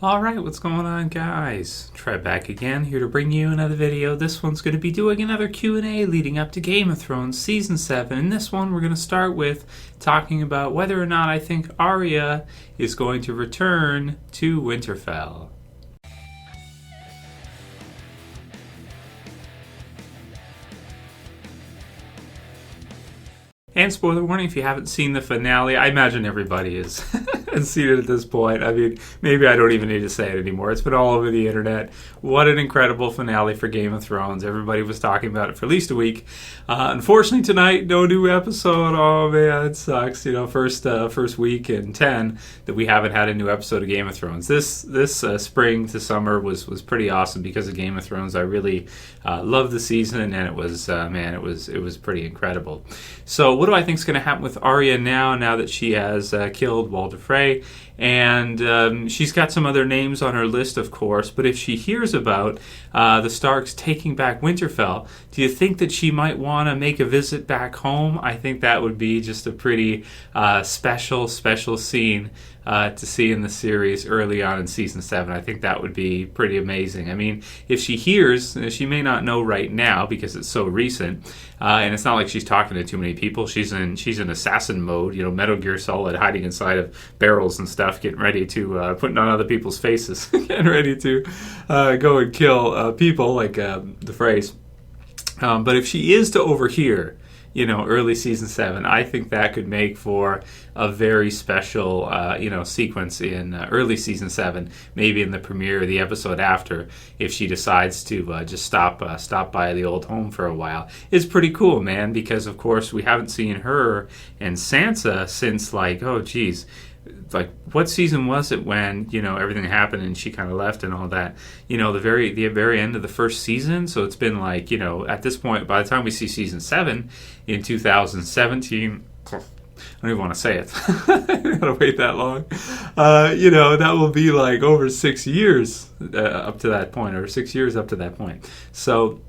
Alright, what's going on, guys? Trev back again, here to bring you another video. This one's going to be doing another Q&A leading up to Game of Thrones Season 7. In this one, we're going to start with talking about whether or not I think Arya is going to return to Winterfell. And spoiler warning, if you haven't seen the finale, I imagine everybody has seen it at this point. I mean, maybe I don't even need to say it anymore. It's been all over the internet. What an incredible finale for Game of Thrones. Everybody was talking about it for at least a week. Unfortunately, tonight, no new episode. Oh, man, it sucks. You know, first week in 10 that we haven't had a new episode of Game of Thrones. This spring to summer was pretty awesome because of Game of Thrones. I really loved the season, and it was, it was pretty incredible. So what do I think is going to happen with Arya now that she has killed Walder Frey? And she's got some other names on her list, of course, but if she hears about the Starks taking back Winterfell, do you think that she might want to make a visit back home? I think that would be just a pretty special scene to see in the series early on in Season 7. I think that would be pretty amazing. I mean, if she hears, she may not know right now because it's so recent, and it's not like she's talking to too many people. She's in assassin mode, you know, Metal Gear Solid, hiding inside of barrels and stuff, getting ready to, putting on other people's faces, getting ready to go and kill people, like the phrase. But if she is to overhear, you know, early Season 7, I think that could make for a very special, sequence in early Season 7, maybe in the premiere or the episode after, if she decides to just stop by the old home for a while. It's pretty cool, man, because, of course, we haven't seen her and Sansa since, like, what season was it when, you know, everything happened and she kind of left and all that? You know, the very end of the first season. So it's been like, you know, at this point, by the time we see Season 7 in 2017, I don't even want to say it. I gotta wait that long. That will be like over 6 years up to that point, or 6 years up to that point. So,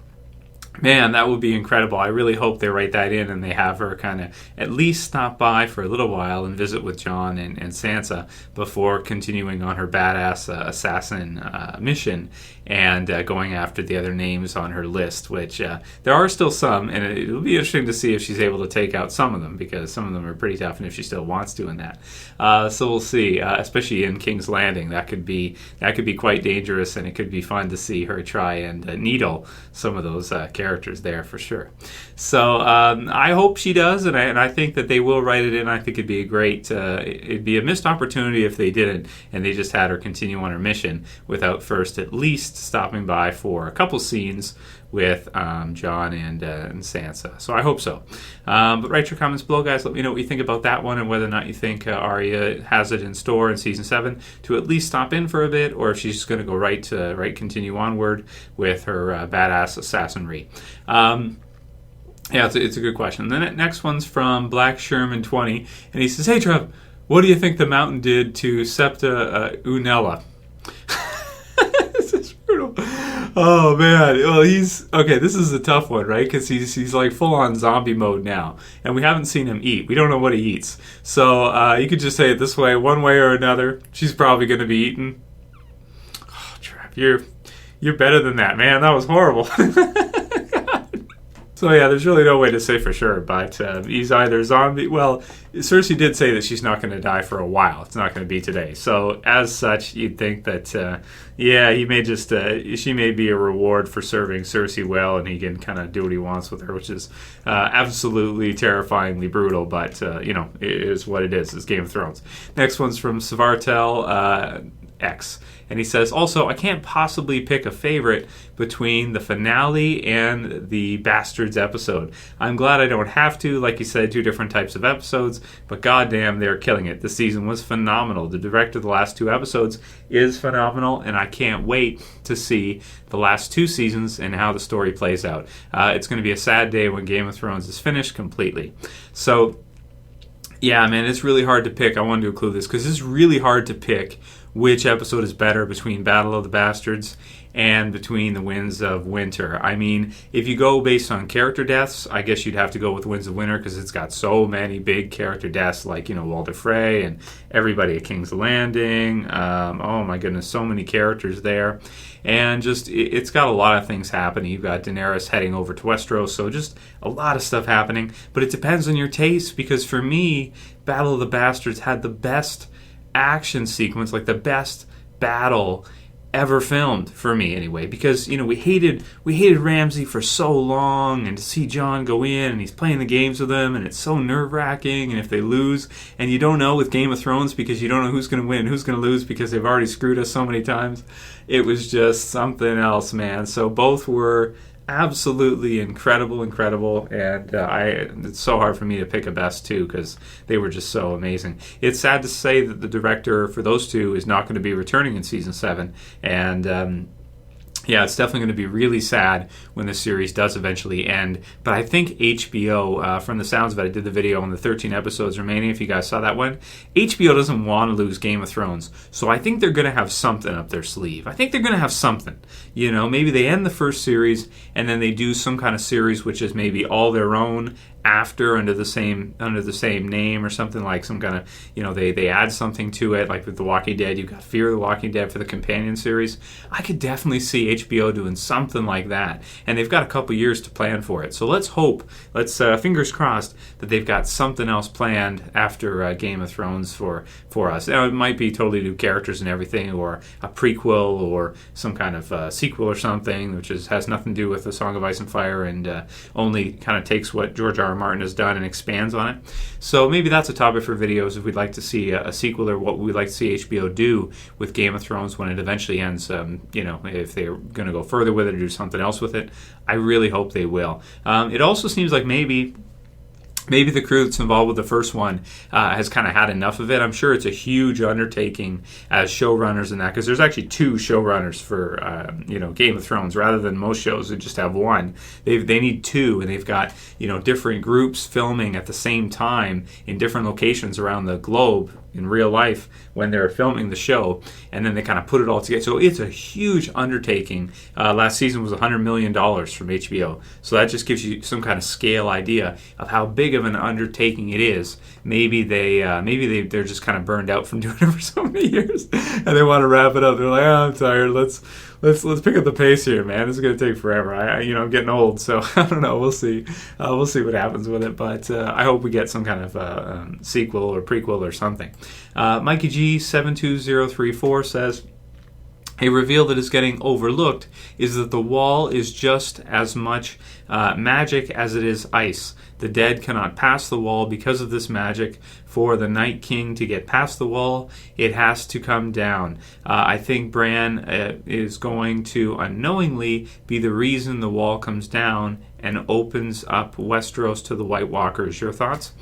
man, that would be incredible. I really hope they write that in and they have her kind of at least stop by for a little while and visit with Jon and Sansa before continuing on her badass assassin mission and going after the other names on her list, which there are still some, and it'll be interesting to see if she's able to take out some of them, because some of them are pretty tough, and if she still wants to in that. So we'll see, especially in King's Landing. That could be quite dangerous, and it could be fun to see her try and needle some of those characters there for sure. So I hope she does, and I think that they will write it in. I think it'd be it'd be a missed opportunity if they didn't, and they just had her continue on her mission without first at least stopping by for a couple scenes with Jon and Sansa. So I hope so. But write your comments below, guys. Let me know what you think about that one and whether or not you think Arya has it in store in Season 7 to at least stop in for a bit, or if she's just going to go continue onward with her badass assassinry. It's a good question. The next one's from Black Sherman 20, and he says, "Hey Trev, what do you think the Mountain did to Septa Unella?" This is brutal. Oh man, well this is a tough one, right? Because he's like full on zombie mode now, and we haven't seen him eat. We don't know what he eats, so you could just say it this way: one way or another, she's probably going to be eaten. Oh, Trev, you're better than that, man. That was horrible. So yeah, there's really no way to say for sure, but he's either zombie. Well, Cersei did say that she's not going to die for a while. It's not going to be today. So as such, you'd think that he may just she may be a reward for serving Cersei well, and he can kind of do what he wants with her, which is absolutely terrifyingly brutal. But it is what it is. It's Game of Thrones. Next one's from SvarteIX. And he says, also, I can't possibly pick a favorite between the finale and the Bastards episode. I'm glad I don't have to. Like you said, 2 different types of episodes, but goddamn, they're killing it. This season was phenomenal. The director of the last 2 episodes is phenomenal, and I can't wait to see the last 2 seasons and how the story plays out. It's going to be a sad day when Game of Thrones is finished completely. So, yeah, man, it's really hard to pick. I wanted to include this because it's really hard to pick which episode is better between Battle of the Bastards and between the Winds of Winter. I mean, if you go based on character deaths, I guess you'd have to go with Winds of Winter because it's got so many big character deaths, like, Walder Frey and everybody at King's Landing. Oh my goodness, so many characters there. And just, it's got a lot of things happening. You've got Daenerys heading over to Westeros, so just a lot of stuff happening. But it depends on your taste, because for me, Battle of the Bastards had the best action sequence, like the best battle ever filmed, for me anyway, because we hated Ramsay for so long, and to see Jon go in and he's playing the games with them, and it's so nerve-wracking, and if they lose, and you don't know with Game of Thrones, because you don't know who's going to win, who's going to lose, because they've already screwed us so many times. It was just something else, man. So both were absolutely incredible, and it's so hard for me to pick a best two because they were just so amazing. It's sad to say that the director for those two is not going to be returning in season 7, and it's definitely going to be really sad when the series does eventually end. But I think HBO, from the sounds of it, I did the video on the 13 episodes remaining, if you guys saw that one. HBO doesn't want to lose Game of Thrones, so I think they're going to have something up their sleeve. I think they're going to have something. Maybe they end the first series, and then they do some kind of series which is maybe all their own after, under the same name, or something, like some kind of, they add something to it, like with The Walking Dead. You've got Fear of the Walking Dead for the companion series. I could definitely see HBO doing something like that, and they've got a couple years to plan for it. So let's hope, fingers crossed, that they've got something else planned after Game of Thrones for us. Now, it might be totally new characters and everything, or a prequel, or some kind of sequel or something, which has nothing to do with The Song of Ice and Fire, and only kind of takes what George R. Martin has done and expands on it. So maybe that's a topic for videos, if we'd like to see a sequel, or what we'd like to see HBO do with Game of Thrones when it eventually ends. If they're going to go further with it or do something else with it, I really hope they will. It also seems like maybe the crew that's involved with the first one has kind of had enough of it. I'm sure it's a huge undertaking as showrunners and that, because there's actually 2 showrunners for Game of Thrones, rather than most shows that just have one. They need 2, and they've got different groups filming at the same time in different locations around the globe in real life when they're filming the show, and then they kind of put it all together. So it's a huge undertaking. Last season was $100 million from HBO, so that just gives you some kind of scale idea of how big of an undertaking it is. Maybe they're just kind of burned out from doing it for so many years, and they want to wrap it up. They're like, I'm tired. Let's pick up the pace here, man. This is going to take forever. I'm getting old, so I don't know. We'll see. We'll see what happens with it, but I hope we get some kind of sequel or prequel or something. Mikey G72034 says, a reveal that is getting overlooked is that the wall is just as much magic as it is ice. The dead cannot pass the wall because of this magic. For the Night King to get past the wall, it has to come down. I think Bran is going to unknowingly be the reason the wall comes down and opens up Westeros to the White Walkers. Your thoughts? ?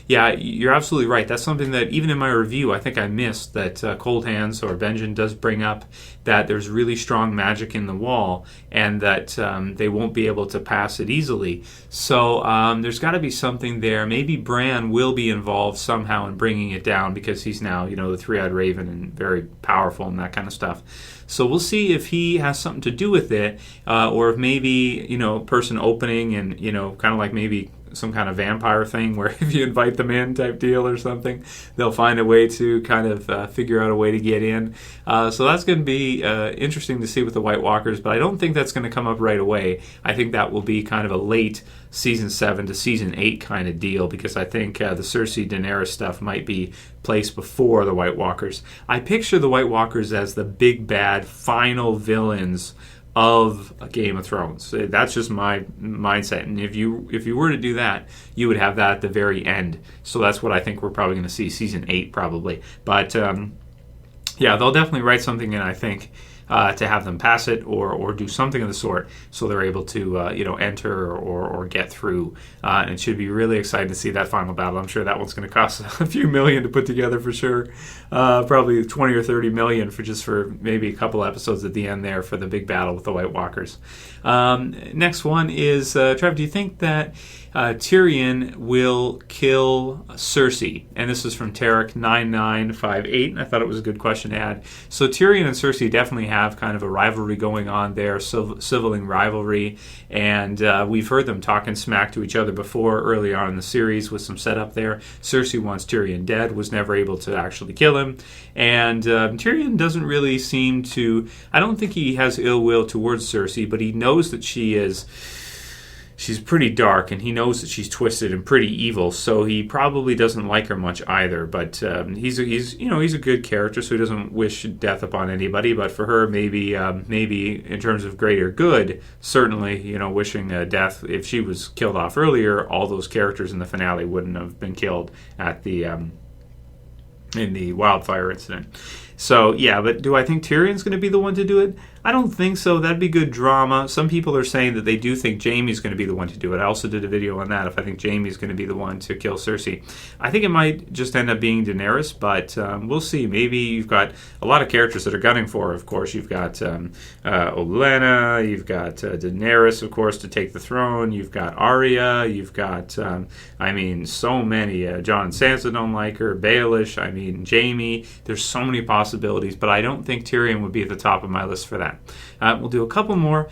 Yeah, you're absolutely right. That's something that even in my review, I think I missed, that Cold Hands or Benjen does bring up, that there's really strong magic in the wall, and that they won't be able to pass it easily. So there's got to be something there. Maybe Bran will be involved somehow in bringing it down, because he's now, the Three-Eyed Raven and very powerful and that kind of stuff. So we'll see if he has something to do with it, or if maybe, person opening and, kind of like maybe some kind of vampire thing where if you invite them in type deal or something, they'll find a way to kind of figure out a way to get in. So that's going to be interesting to see with the White Walkers, but I don't think that's going to come up right away. I think that will be kind of a late season 7 to season 8 kind of deal, because I think the Cersei Daenerys stuff might be placed before the White Walkers. I picture the White Walkers as the big bad final villains of a Game of Thrones. That's just my mindset, and if you were to do that, you would have that at the very end. So that's what I think we're probably going to see, season 8 probably. But they'll definitely write something in, I think, to have them pass it or do something of the sort, so they're able to enter or get through. And it should be really exciting to see that final battle. I'm sure that one's going to cost a few million to put together for sure. Probably 20 or 30 million for maybe a couple episodes at the end there for the big battle with the White Walkers. Next one is, Trev, do you think that Tyrion will kill Cersei. And this is from Tarek9958. And I thought it was a good question to add. So Tyrion and Cersei definitely have kind of a rivalry going on there, sibling rivalry. And we've heard them talking smack to each other before early on in the series with some setup there. Cersei wants Tyrion dead, was never able to actually kill him. And Tyrion doesn't really seem to... I don't think he has ill will towards Cersei, but he knows that she's pretty dark, and he knows that she's twisted and pretty evil, so he probably doesn't like her much either. But he's a good character, so he doesn't wish death upon anybody. But for her, maybe in terms of greater good, certainly wishing death. If she was killed off earlier, all those characters in the finale wouldn't have been killed at the in the wildfire incident. So, yeah, but do I think Tyrion's going to be the one to do it? I don't think so. That'd be good drama. Some people are saying that they do think Jaime's going to be the one to do it. I also did a video on that, if I think Jaime's going to be the one to kill Cersei. I think it might just end up being Daenerys, but we'll see. Maybe you've got a lot of characters that are gunning for her, of course. You've got Olenna, you've got Daenerys, of course, to take the throne. You've got Arya, you've got, so many. Jon and Sansa don't like her. Baelish, Jaime. There's so many possibilities, but I don't think Tyrion would be at the top of my list for that. We'll do a couple more.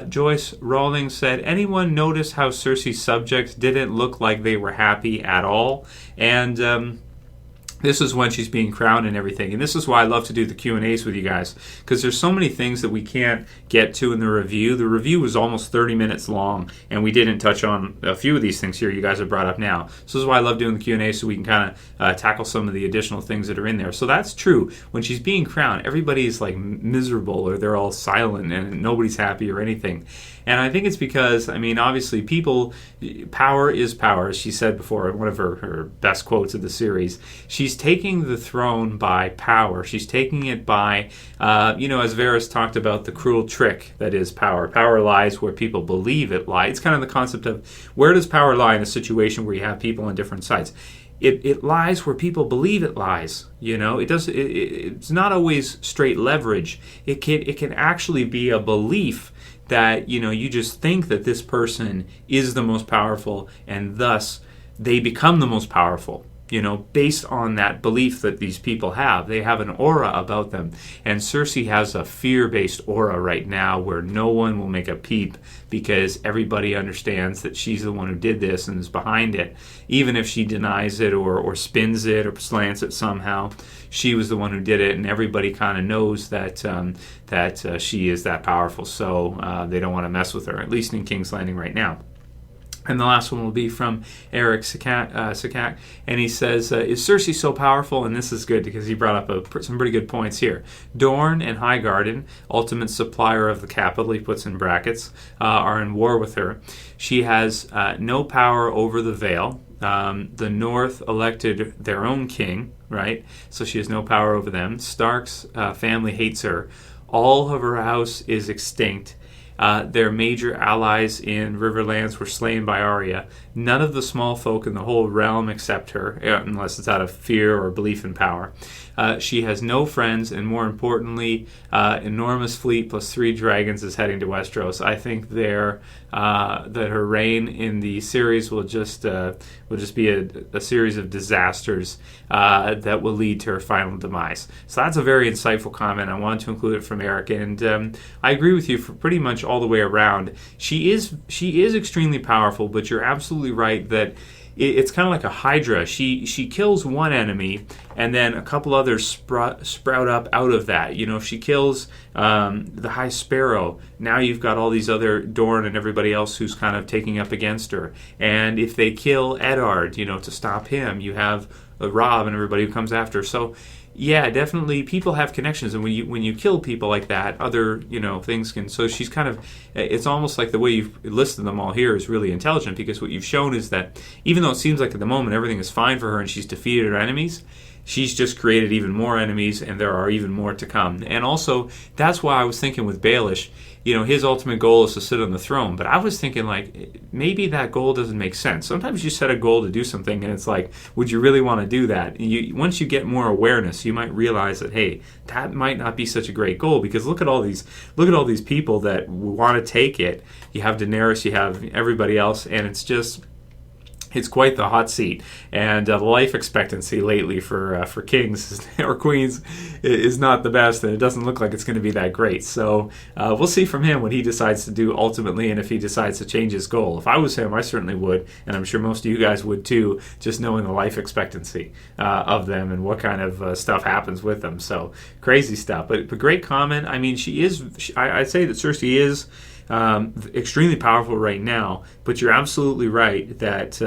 Joyce Rawlings said, anyone notice how Cersei's subjects didn't look like they were happy at all? And this is when she's being crowned and everything. And this is why I love to do the Q&As with you guys, because there's so many things that we can't get to in the review. The review was almost 30 minutes long, and we didn't touch on a few of these things here you guys have brought up now. So this is why I love doing the Q&A, so we can kind of tackle some of the additional things that are in there. So that's true. When she's being crowned, everybody's like miserable, or they're all silent, and nobody's happy or anything. And I think it's because, obviously power is power, as she said before, one of her best quotes of the series. She's taking the throne by power. She's taking it by, as Varys talked about, the cruel trick that is power. Power lies where people believe it lies. It's kind of the concept of, where does power lie in a situation where you have people on different sides? It lies where people believe it lies. It's not always straight leverage. It can actually be a belief that you just think that this person is the most powerful, and thus they become the most powerful, based on that belief that these people have. They have an aura about them, and Cersei has a fear-based aura right now where no one will make a peep, because everybody understands that she's the one who did this and is behind it. Even if she denies it or spins it or slants it somehow, she was the one who did it, and everybody kind of knows that she is that powerful. So they don't want to mess with her, at least in King's Landing right now. And the last one will be from Eric Sakak, and he says, is Cersei so powerful? And this is good because he brought up some pretty good points here. Dorne and Highgarden, ultimate supplier of the capital, he puts in brackets, are in war with her. She has no power over the Vale. The North elected their own king, right? So she has no power over them. Stark's family hates her. All of her house is extinct. Their major allies in Riverlands were slain by Arya. None of the small folk in the whole realm accept her, unless it's out of fear or belief in power. She has no friends, and more importantly, enormous fleet plus 3 dragons is heading to Westeros. I think that her reign in the series will just be a series of disasters that will lead to her final demise. So that's a very insightful comment. I wanted to include it from Eric, and I agree with you for pretty much all the way around. She is extremely powerful, but you're absolutely right that it's kind of like a hydra. She kills one enemy, and then a couple others sprout up out of that. If she kills the High Sparrow, now you've got all these other Dorne and everybody else who's kind of taking up against her. And if they kill Eddard, to stop him, you have Robb and everybody who comes after. So yeah, definitely people have connections, and when you kill people like that, other things can. So she's kind of, it's almost like the way you've listed them all here is really intelligent, because what you've shown is that even though it seems like at the moment everything is fine for her and she's defeated her enemies, she's just created even more enemies, and there are even more to come. And also, that's why I was thinking with Baelish, his ultimate goal is to sit on the throne. But I was thinking, maybe that goal doesn't make sense. Sometimes you set a goal to do something, and it's like, would you really want to do that? And once you get more awareness, you might realize that, hey, that might not be such a great goal, because look at all these people that want to take it. You have Daenerys, you have everybody else, and it's just, It's quite the hot seat, and the life expectancy lately for kings or queens is not the best, and it doesn't look like it's going to be that great. So we'll see from him what he decides to do ultimately, and if he decides to change his goal. If I was him, I certainly would, and I'm sure most of you guys would too, just knowing the life expectancy of them and what kind of stuff happens with them. So crazy stuff, but great comment. I mean, I'd say that Cersei is extremely powerful right now, but you're absolutely right that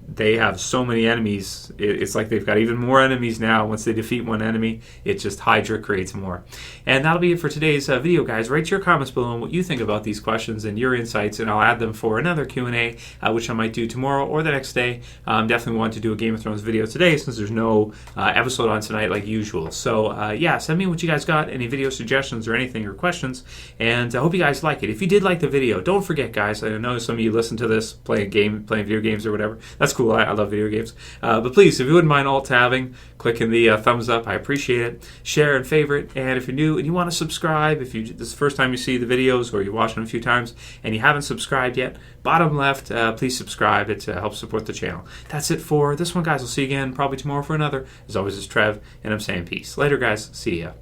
they have so many enemies. It's like they've got even more enemies now. Once they defeat one enemy, it just Hydra creates more. And that'll be it for today's video, guys. Write your comments below on what you think about these questions and your insights, and I'll add them for another Q&A, which I might do tomorrow or the next day. Definitely want to do a Game of Thrones video today since there's no episode on tonight like usual. So yeah, send me what you guys got, any video suggestions or anything or questions, and I hope you guys like it. If you did like the video, don't forget, guys, I know some of you listen to this playing video games or whatever. That's cool. I love video games. But please, if you wouldn't mind alt-tabbing, clicking the thumbs up, I appreciate it. Share and favorite. And if you're new and you want to subscribe, if this is the first time you see the videos or you're watching them a few times and you haven't subscribed yet, bottom left, please subscribe. It helps support the channel. That's it for this one, guys. I'll see you again probably tomorrow for another. As always, it's Trev, and I'm saying peace. Later, guys. See ya.